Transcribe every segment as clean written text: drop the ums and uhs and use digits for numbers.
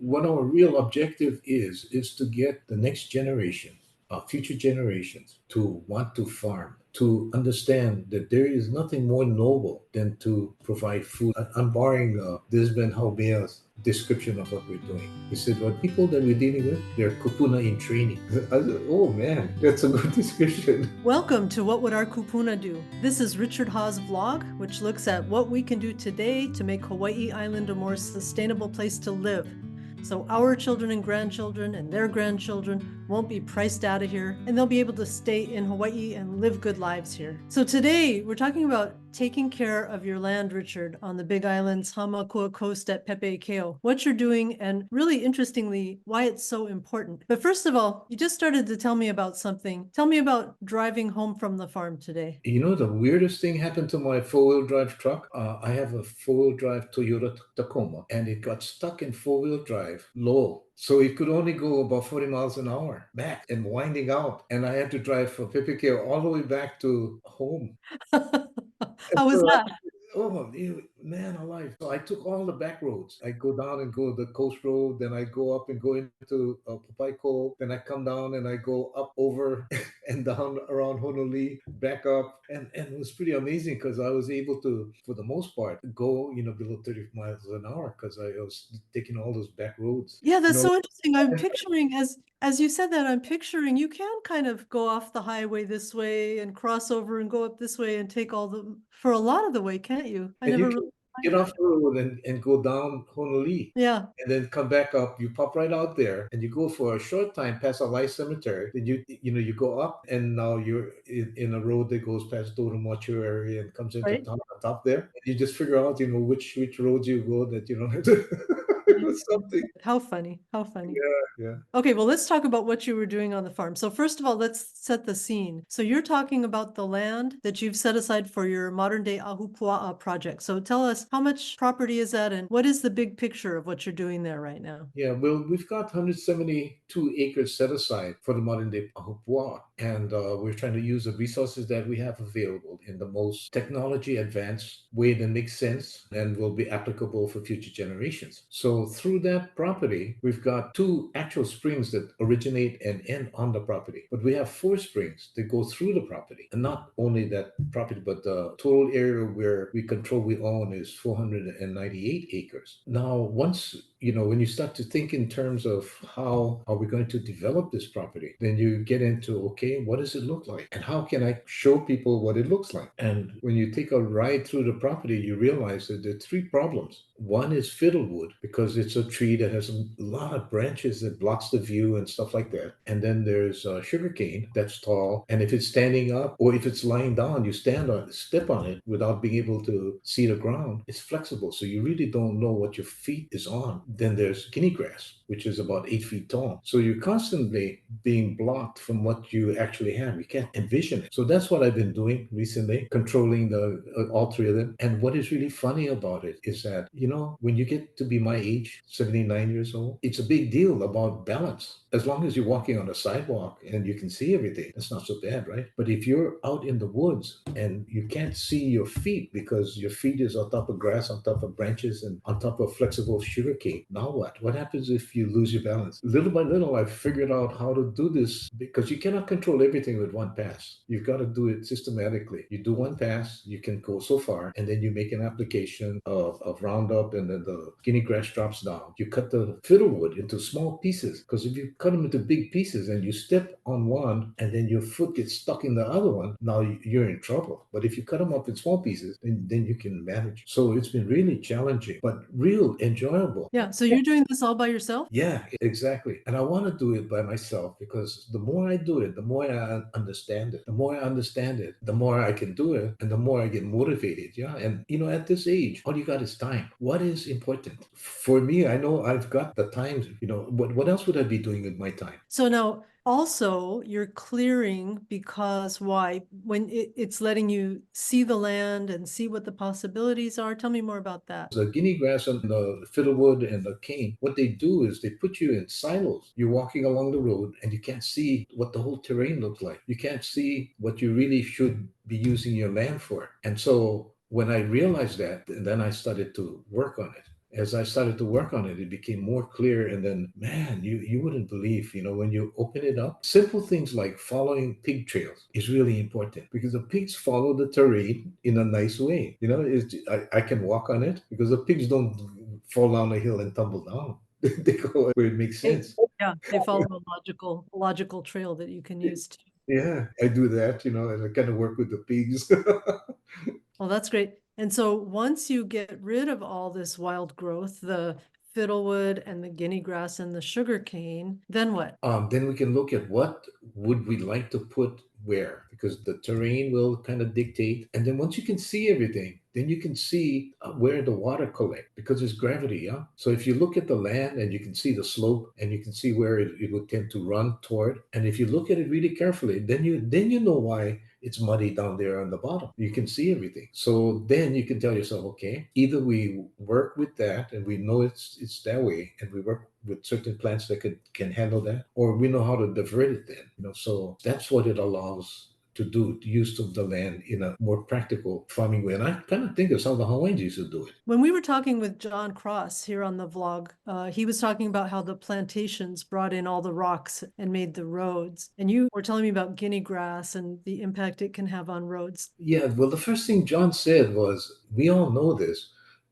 what our real objective is to get the next generation, future generations, to want to farm, to understand that there is nothing more noble than to provide food. I'm borrowing Disben Haubea's description of what we're doing. He said, "What people that we're dealing with, they're kupuna in training." I said, "Oh man, that's a good description." Welcome to What Would Our Kupuna Do? This is Richard Ha's vlog, which looks at what we can do today to make Hawaii Island a more sustainable place to live. So our children and grandchildren and their grandchildren won't be priced out of here, and they'll be able to stay in Hawaii and live good lives here. So today we're talking about taking care of your land, Richard, on the Big Island's Hamakua coast at Pepe'ekeo, what you're doing, and really interestingly, why it's so important. But first of all, you just started to tell me about something. Tell me about driving home from the farm today. You know, the weirdest thing happened to my four-wheel drive truck. I have a four-wheel drive Toyota Tacoma, and it got stuck in four-wheel drive low. So it could only go about 40 miles an hour back and winding out. And I had to drive from Pepe'ekeo all the way back to home. And How was so that? man alive. So I took all the back roads. I go down and go the coast road, then I go up and go into Pepe'ekeo, then I come down and I go up over and down around Honolulu, back up. And it was pretty amazing because I was able to, for the most part, go, below 30 miles an hour because I was taking all those back roads. Yeah, You that's know, so interesting. I'm picturing, as you said that, I'm picturing you can kind of go off the highway this way and cross over and go up this way and take for a lot of the way, can't you? I and you never can really get tried off that. the road and go down Honolulu. Yeah, And then come back up. You pop right out there, and you go for a short time past a light cemetery. Then you go up, and now you're in a road that goes past Dodo Mortuary and comes into right? town on top there. And you just figure out, which roads you go that you don't have to. It was something. How funny. How funny. Yeah, yeah. Okay, well, let's talk about what you were doing on the farm. So first of all, let's set the scene. So you're talking about the land that you've set aside for your Modern-Day Ahupua'a project. So tell us, how much property is that, and what is the big picture of what you're doing there right now? Yeah, well, we've got 172 acres set aside for the modern-day Ahupua'a, and we're trying to use the resources that we have available in the most technology-advanced way that makes sense and will be applicable for future generations. So through that property, we've got two actual springs that originate and end on the property, but we have four springs that go through the property, and not only that property, but the total area where we own is 498 acres. Now, once when you start to think in terms of how are we going to develop this property, then you get into, okay, what does it look like? And how can I show people what it looks like? And when you take a ride through the property, you realize that there are three problems. One is fiddlewood, because it's a tree that has a lot of branches that blocks the view and stuff like that. And then there's sugarcane that's tall. And if it's standing up or if it's lying down, you step on it without being able to see the ground. It's flexible. So you really don't know what your feet is on. Then there's guinea grass, which is about 8 feet tall. So you're constantly being blocked from what you actually have. You can't envision it. So that's what I've been doing recently, controlling all three of them. And what is really funny about it is that, when you get to be my age, 79 years old, it's a big deal about balance. As long as you're walking on a sidewalk and you can see everything, that's not so bad, right? But if you're out in the woods and you can't see your feet because your feet is on top of grass, on top of branches, and on top of flexible sugarcane, now what? What happens if you lose your balance? Little by little, I've figured out how to do this, because you cannot control everything with one pass. You've got to do it systematically. You do one pass, you can go so far, and then you make an application of Roundup, and then the guinea grass drops down. You cut the fiddlewood into small pieces, because if you cut them into big pieces and you step on one and then your foot gets stuck in the other one, now you're in trouble. But if you cut them up in small pieces, then you can manage. So it's been really challenging, but real enjoyable. Yeah, so you're doing this all by yourself? Yeah, exactly. And I want to do it by myself, because the more I do it, the more I understand it. The more I understand it, the more I can do it, and the more I get motivated. Yeah. And, at this age, all you got is time. What is important? For me, I know I've got the time. What else would I be doing with my time? So now, also, you're clearing because why? When it's letting you see the land and see what the possibilities are. Tell me more about that. The guinea grass and the fiddlewood and the cane, what they do is they put you in silos. You're walking along the road and you can't see what the whole terrain looks like. You can't see what you really should be using your land for. And so when I realized that, then I started to work on it. as I started to work on it, it became more clear. And then, man, you wouldn't believe, when you open it up, simple things like following pig trails is really important because the pigs follow the terrain in a nice way. I can walk on it because the pigs don't fall down a hill and tumble down. They go where it makes They, sense. yeah, they follow a logical trail that you can use too. Yeah, I do that, and I kind of work with the pigs. Well, that's great. And so once you get rid of all this wild growth, the fiddlewood and the guinea grass and the sugar cane, then what? Then we can look at what would we like to put where, because the terrain will kind of dictate. And then once you can see everything, then you can see where the water collect because it's gravity. Yeah. So if you look at the land and you can see the slope and you can see where it would tend to run toward, and if you look at it really carefully, then you know why it's muddy down there on the bottom. You can see everything. So then you can tell yourself, okay, either we work with that and we know it's that way, and we work with certain plants that can handle that, or we know how to divert it then. So that's what it allows to do, the use of the land in a more practical farming way. And I kind of think that's how the Hawaiians used to do it. When we were talking with John Cross here on the vlog, he was talking about how the plantations brought in all the rocks and made the roads. And you were telling me about guinea grass and the impact it can have on roads. Yeah, well, the first thing John said was, we all know this,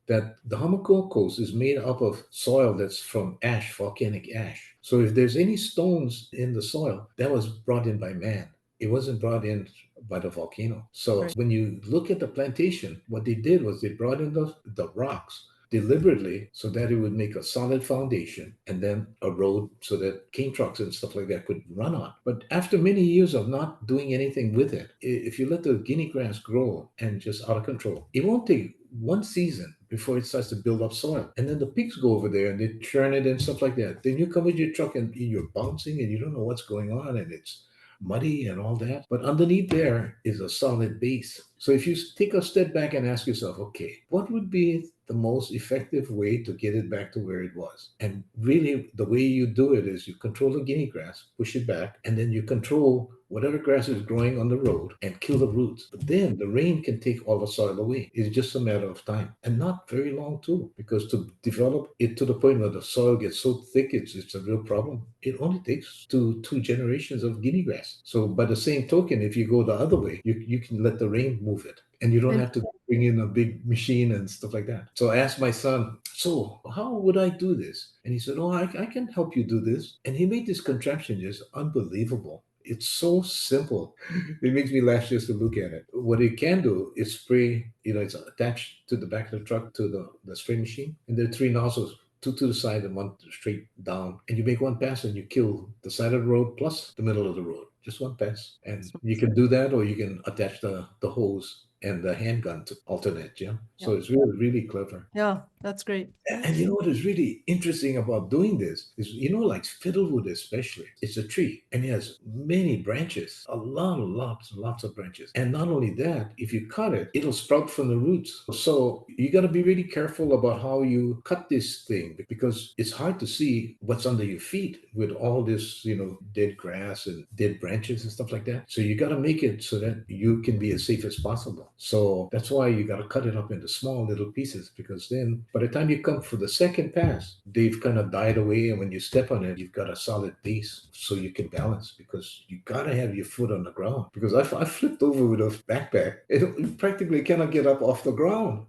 that the Hamakua Coast is made up of soil that's from ash, volcanic ash. So if there's any stones in the soil, that was brought in by man. It wasn't brought in by the volcano. So Right. when you look at the plantation, what they did was they brought in the rocks deliberately so that it would make a solid foundation and then a road so that cane trucks and stuff like that could run on. But after many years of not doing anything with it, if you let the guinea grass grow and just out of control, it won't take one season before it starts to build up soil. And then the pigs go over there and they churn it and stuff like that. Then you come with your truck and you're bouncing and you don't know what's going on and it's muddy and all that. But underneath there is a solid base. So if you take a step back and ask yourself, okay, what would be the most effective way to get it back to where it was? And really, the way you do it is you control the guinea grass, push it back, and then you control whatever grass is growing on the road and kill the roots. But then the rain can take all the soil away. It's just a matter of time and not very long too, because to develop it to the point where the soil gets so thick, it's a real problem. It only takes two generations of guinea grass. So by the same token, if you go the other way, you can let the rain move it and you don't And have to bring in a big machine and stuff like that. So I asked my son, so how would I do this? And he said, oh, I can help you do this. And he made this contraption just unbelievable. It's so simple. It makes me laugh just to look at it. What it can do is spray, it's attached to the back of the truck to the spray machine. And there are three nozzles, two to the side and one straight down. And you make one pass and you kill the side of the road plus the middle of the road. Just one pass. And you can do that, or you can attach the hose and the handgun to alternate. Yeah. yeah, So it's really, really clever. yeah, that's great. And you know what is really interesting about doing this is, like fiddlewood especially, it's a tree and it has many branches, a lot of lots of branches. And not only that, if you cut it, it'll sprout from the roots. So you got to be really careful about how you cut this thing because it's hard to see what's under your feet with all this, dead grass and dead branches and stuff like that. So you got to make it so that you can be as safe as possible. So that's why you got to cut it up into small little pieces, because then by the time you come for the second pass, they've kind of died away. And when you step on it, you've got a solid base so you can balance, because you got to have your foot on the ground. Because I flipped over with a backpack and you practically cannot get up off the ground.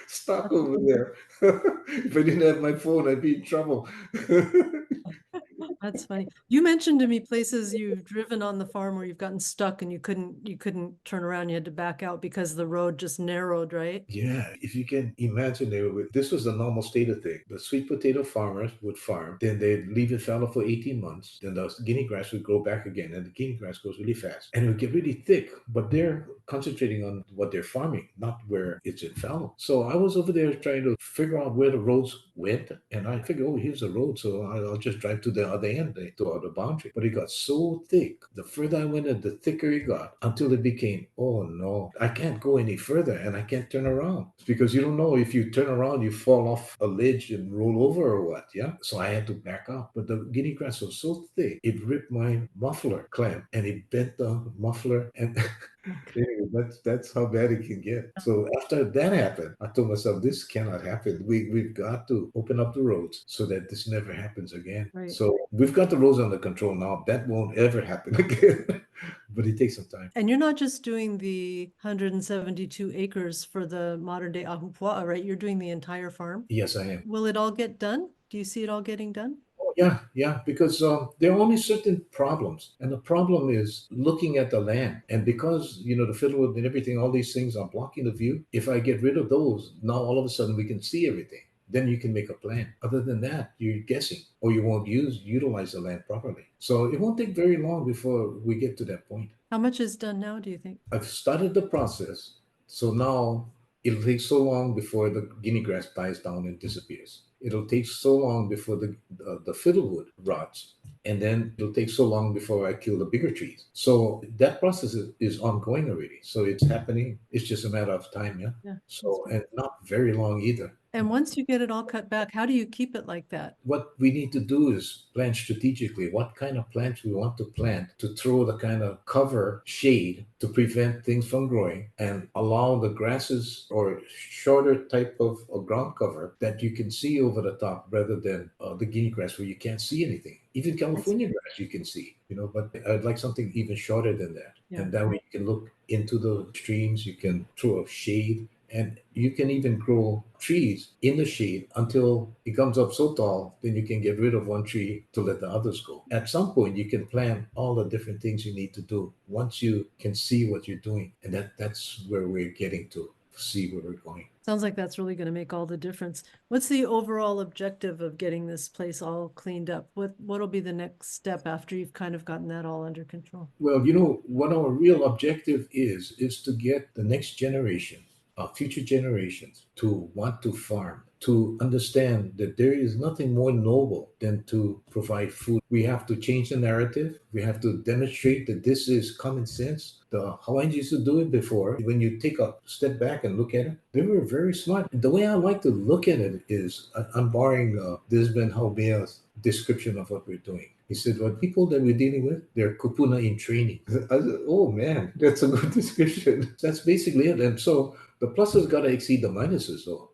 Stuck over there. If I didn't have my phone, I'd be in trouble. That's funny. You mentioned to me places you've driven on the farm where you've gotten stuck and you couldn't turn around. You had to back out because the road just narrowed, right? Yeah, if you can imagine, this was the normal state of thing. The sweet potato farmers would farm, then they'd leave it fallow for 18 months, then the guinea grass would grow back again, and the guinea grass grows really fast. And it would get really thick, but they're concentrating on what they're farming, not where it's in fallow. So I was over there trying to figure out where the roads went, and I figured, oh, here's the road, so I'll just drive to the other end, to the boundary. But it got so thick, the further I went, the thicker it got, until it became, oh no, I can't go any further and I can't turn around. It's because you don't know, if you turn around, you fall off a ledge and roll over or what. Yeah. So I had to back up. But the guinea grass was so thick, it ripped my muffler clamp and it bent the muffler. And Okay. Anyway, that's how bad it can get. So after that happened, I told myself, this cannot happen. We've got to open up the roads so that this never happens again. Right. So we've got the roads under control now. That won't ever happen again. But it takes some time. And you're not just doing the 172 acres for the modern-day Ahupua'a, right? You're doing the entire farm. Yes, I am. Will it all get done? Do you see it all getting done? Yeah, yeah, because there are only certain problems, and the problem is looking at the land. And because the fiddlewood and everything, all these things are blocking the view. If I get rid of those, now all of a sudden we can see everything. Then you can make a plan. Other than that, you're guessing, or you won't utilize the land properly. So it won't take very long before we get to that point. How much is done now, do you think? I've started the process, so now it'll take so long before the guinea grass dies down and disappears. It'll take so long before the fiddlewood rots, and then it'll take so long before I kill the bigger trees. So that process is ongoing already. So it's happening. It's just a matter of time, yeah. Yeah. So and not very long either. And once you get it all cut back, how do you keep it like that? What we need to do is plan strategically what kind of plants we want to plant to throw the kind of cover shade to prevent things from growing and allow the grasses or shorter type of ground cover that you can see over the top rather than the guinea grass where you can't see anything. Even California grass you can see, but I'd like something even shorter than that. Yeah. And that way you can look into the streams, you can throw a shade, and you can even grow trees in the shade until it comes up so tall, then you can get rid of one tree to let the others go. At some point, you can plan all the different things you need to do once you can see what you're doing. And that's where we're getting to see where we're going. Sounds like that's really going to make all the difference. What's the overall objective of getting this place all cleaned up? What'll be the next step after you've kind of gotten that all under control? Well, what our real objective is to get the next generation, future generations, to want to farm, to understand that there is nothing more noble than to provide food. We have to change the narrative. We have to demonstrate that this is common sense. The Hawaiians used to do it before. When you take a step back and look at it, they were very smart. The way I like to look at it is, I'm borrowing Disben Haubea's description of what we're doing. He said, "What people that we're dealing with, they're kupuna in training." I said, "Oh man, that's a good description." That's basically it. And so the pluses got to exceed the minuses, though,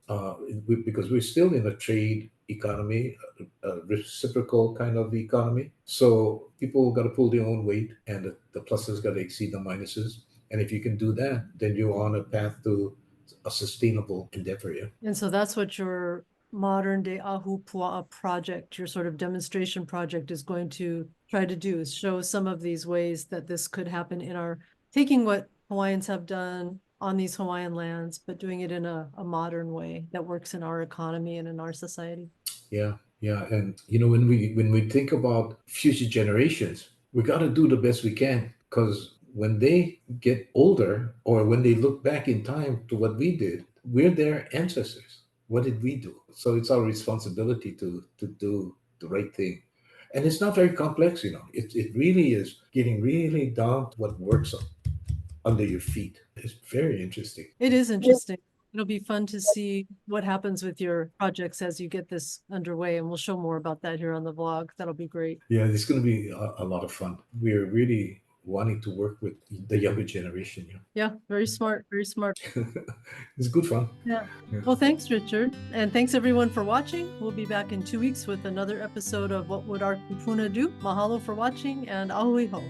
because we're still in a trade economy, a reciprocal kind of economy. So people got to pull their own weight, and the pluses got to exceed the minuses. And if you can do that, then you're on a path to a sustainable endeavor. Yeah. And so that's what your Modern-Day Ahupua'a project, your sort of demonstration project, is going to try to do, is show some of these ways that this could happen taking what Hawaiians have done on these Hawaiian lands, but doing it in a modern way that works in our economy and in our society. Yeah, yeah, and when we think about future generations, we got to do the best we can, because when they get older or when they look back in time to what we did, we're their ancestors. What did we do? So it's our responsibility to do the right thing. And it's not very complex. It really is getting really down to what works under your feet. It's very interesting. It is interesting. It'll be fun to see what happens with your projects as you get this underway, and we'll show more about that here on the vlog. That'll be great. Yeah, it's going to be a lot of fun. We're really wanting to work with the younger generation. Yeah, very smart, very smart. It's good fun. Yeah. Well, thanks, Richard. And thanks everyone for watching. We'll be back in 2 weeks with another episode of What Would Our Kupuna Do? Mahalo for watching, and ahui ho.